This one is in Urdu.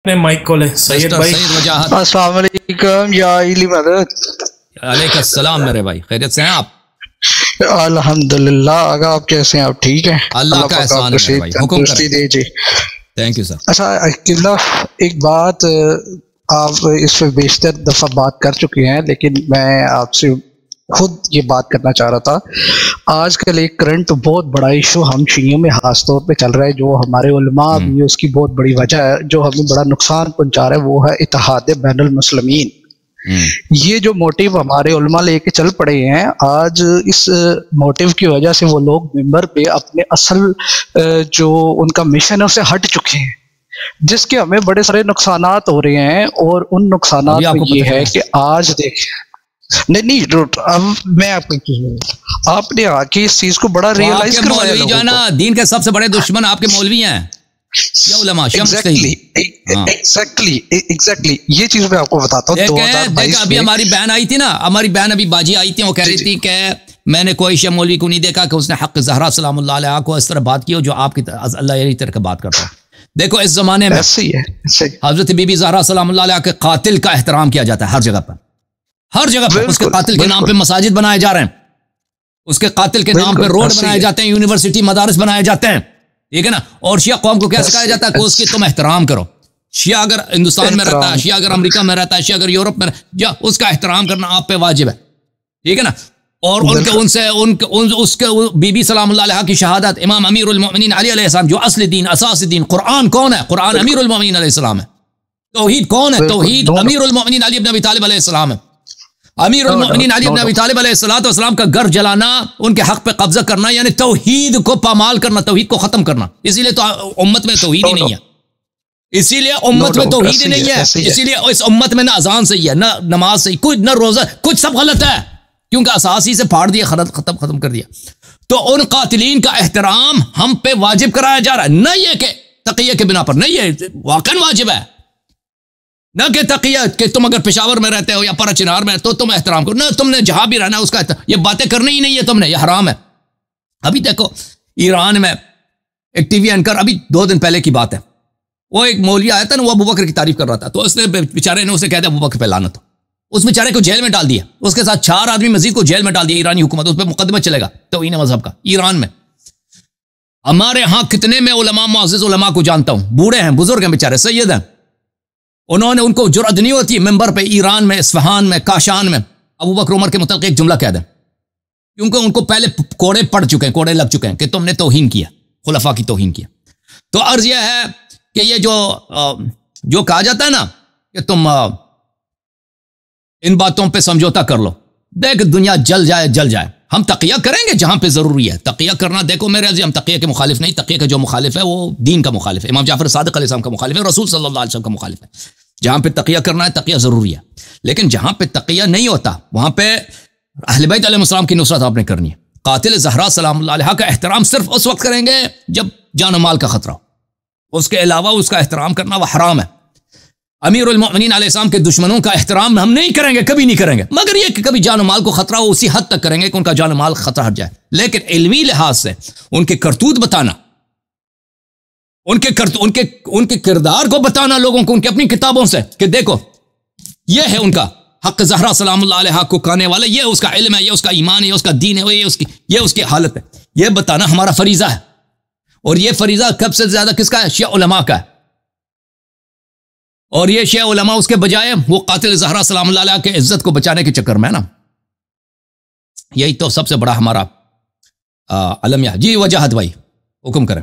نے مائک کو لے سید بھائی السلام علیکم یا علی مدد. علیکم السلام میرے بھائی، خیریت سے ہیں آپ؟ الحمدللہ. آگا آپ کیسے ہیں؟ آپ ٹھیک ہیں؟ اللہ کا احسان ہے میرے بھائی، حکم کریں. جی تھینک یو سر. اچھا ایک بات آپ اس پہ بیشتر دفعہ بات کر چکے ہیں، لیکن میں آپ سے خود یہ بات کرنا چاہ رہا تھا. آج کل ایک کرنٹ بہت بڑا ایشو ہم شیعوں میں خاص طور پہ چل رہا ہے، جو ہمارے علماء بھی اس کی بہت بڑی وجہ ہے، جو ہمیں بڑا نقصان پہنچا رہا ہے، وہ ہے اتحاد بین المسلمین. یہ جو موٹیو ہمارے علماء لے کے چل پڑے ہیں، آج اس موٹیو کی وجہ سے وہ لوگ ممبر پہ اپنے اصل جو ان کا مشن ہے اسے ہٹ چکے ہیں، جس کے ہمیں بڑے سارے نقصانات ہو رہے ہیں. اور ان نقصانات میں یہ ہے کہ آج دیکھیں نہیں اب میں آپ کو آپ نے آ کے اس چیز کو بڑا ریئلائز کروایا. مولوی جو ہے نا دین کے سب سے بڑے دشمن آپ کے مولوی ہیں یا علماء. ایگزیکٹلی یہ چیز میں آپ کو بتاتا ہوں. دیکھ ابھی ہماری بہن آئی تھی نا، ہماری بہن ابھی باجی آئی تھی، وہ کہہ رہی تھی کہ میں نے کوئی شیعہ مولوی کو نہیں دیکھا کہ اس نے حق زہرا سلام اللہ علیہا کو اس طرح بات کی جو آپ کی اللہ علیہ طرح کا بات کرتا ہے. دیکھو اس زمانے میں حضرت بی بی زہرا سلام اللہ علیہا کے قاتل کا احترام کیا جاتا ہے ہر جگہ پر، ہر جگہ پر. اس کے قاتل کے نام پہ مساجد بنائے جا رہے ہیں، اس کے قاتل کے نام پہ روڈ بنائے جاتے ہیں، یونیورسٹی مدارس بنائے جاتے ہیں، ٹھیک ہے نا. اور شیعہ قوم کو کیا سکھایا جاتا ہے کہ اس کی تم احترام کرو. شیعہ اگر ہندوستان میں رہتا ہے، شیعہ اگر امریکہ میں رہتا ہے، شیعہ اگر یورپ میں رہتا ہے، اس کا احترام کرنا آپ پہ واجب ہے، ٹھیک ہے نا. اور اس کے بی بی سلام اللہ علیہ کی شہادت، امام امیر المؤمنین علی علیہ السلام جو اصل دین اساس دین. قرآن کون ہے؟ قرآن امیر المؤمنین علیہ السلام ہے. توحید کون ہے؟ توحید امیر المؤمنین علی بن ابی طالب علیہ السلام ہے. امیر المؤمنین علی بن ابی طالب علیہ السلام کا گھر جلانا، ان کے حق پہ قبضہ کرنا، یعنی توحید کو پامال کرنا، توحید کو ختم کرنا. اسی لیے تو امت میں توحید ہی نہیں ہے، اسی لیے امت میں توحید ہی نہیں ہے، اسی لیے اس امت میں نہ اذان صحیح ہے، نہ نماز صحیح، کچھ نہ روزہ، کچھ سب غلط ہے، کیونکہ اساسی سے پھاڑ دیا، ختم کر دیا. تو ان قاتلین کا احترام ہم پہ واجب کرایا جا رہا ہے، نہ یہ کہ تقیہ کے بنا پر، نہیں، یہ واقعا واجب ہے. نہ کہ تقیہ کہ تم اگر پشاور میں رہتے ہو یا پرا چنار میں تو تم احترام کرو، نہ تم نے جہاں بھی رہنا اس کا احترام. یہ باتیں کرنی ہی نہیں ہے تم نے، یہ حرام ہے. ابھی دیکھو ایران میں ایک ٹی وی اینکر، ابھی 2 دن پہلے کی بات ہے، وہ ایک مولوی آیا تھا نا، وہ ابوبکر کی تعریف کر رہا تھا، تو اس نے بیچارے نے اسے کہہ دیا ابوبکر پہ لعنت ہو. اس بیچارے کو جیل میں ڈال دیا، اس کے ساتھ 4 آدمی مزید کو جیل میں ڈال دیا ایرانی حکومت. اس پہ مقدمہ چلے گا توہین مذہب کا ایران میں. ہمارے ہاں کتنے میں علماء، معزز علماء کو جانتا ہوں، بوڑھے ہیں، بزرگ ہیں، بیچارے سید ہیں، انہوں نے ان کو جرأت نہیں ہوتی ممبر پہ ایران میں، اصفہان میں، کاشان میں ابوبکر عمر کے متعلق ایک جملہ کہہ دیں، کیونکہ ان کو پہلے کوڑے پڑ چکے ہیں، کوڑے لگ چکے ہیں کہ تم نے توہین کیا، خلفاء کی توہین کیا. تو عرض یہ ہے کہ یہ جو کہا جاتا ہے نا کہ تم ان باتوں پہ سمجھوتا کر لو، دیکھ دنیا جل جائے. ہم تقیہ کریں گے جہاں پہ ضروری ہے تقیہ کرنا. دیکھو میرے عزیز، ہم تقیہ کے مخالف نہیں، تقیہ کا جو مخالف ہے وہ دین کا مخالف ہے، امام جعفر صادق علیہ السلام کا مخالف ہے، رسول صلی اللہ علیہ وسلم کا مخالف ہے. جہاں پہ تقیہ کرنا ہے تقیہ ضروری ہے، لیکن جہاں پہ تقیہ نہیں ہوتا وہاں پہ اہل بیت علیہ السلام کی نصرت آپ نے کرنی ہے. قاتل زہرا سلام اللہ علیہا کا احترام صرف اس وقت کریں گے جب جان و مال کا خطرہ ہو، اس کے علاوہ اس کا احترام کرنا وہ حرام ہے. امیر المؤمنین علیہ السلام کے دشمنوں کا احترام ہم نہیں کریں گے، کبھی نہیں کریں گے، مگر یہ کہ کبھی جان و مال کو خطرہ ہو اسی حد تک کریں گے کہ ان کا جان و مال خطرہ ہٹ جائے. لیکن علمی لحاظ سے ان کے کرتوت بتانا، ان کے کردار کو بتانا لوگوں کو، ان کی اپنی کتابوں سے کہ دیکھو یہ ہے ان کا حق زہرا سلام اللہ علیہا کو کہنے والا، یہ اس کا علم ہے، یہ اس کا ایمان ہے، یہ اس کا دین ہے، یہ اس کی حالت ہے، یہ بتانا ہمارا فریضہ ہے. اور یہ فریضہ کب سے زیادہ کس کا ہے؟ شیعہ علماء کا ہے. اور یہ شیعہ علماء اس کے بجائے وہ قاتل زہرا سلام اللہ علیہ کے عزت کو بچانے کے چکر میں نا، یہی تو سب سے بڑا ہمارا المیہ. جی وجاہت بھائی حکم کریں.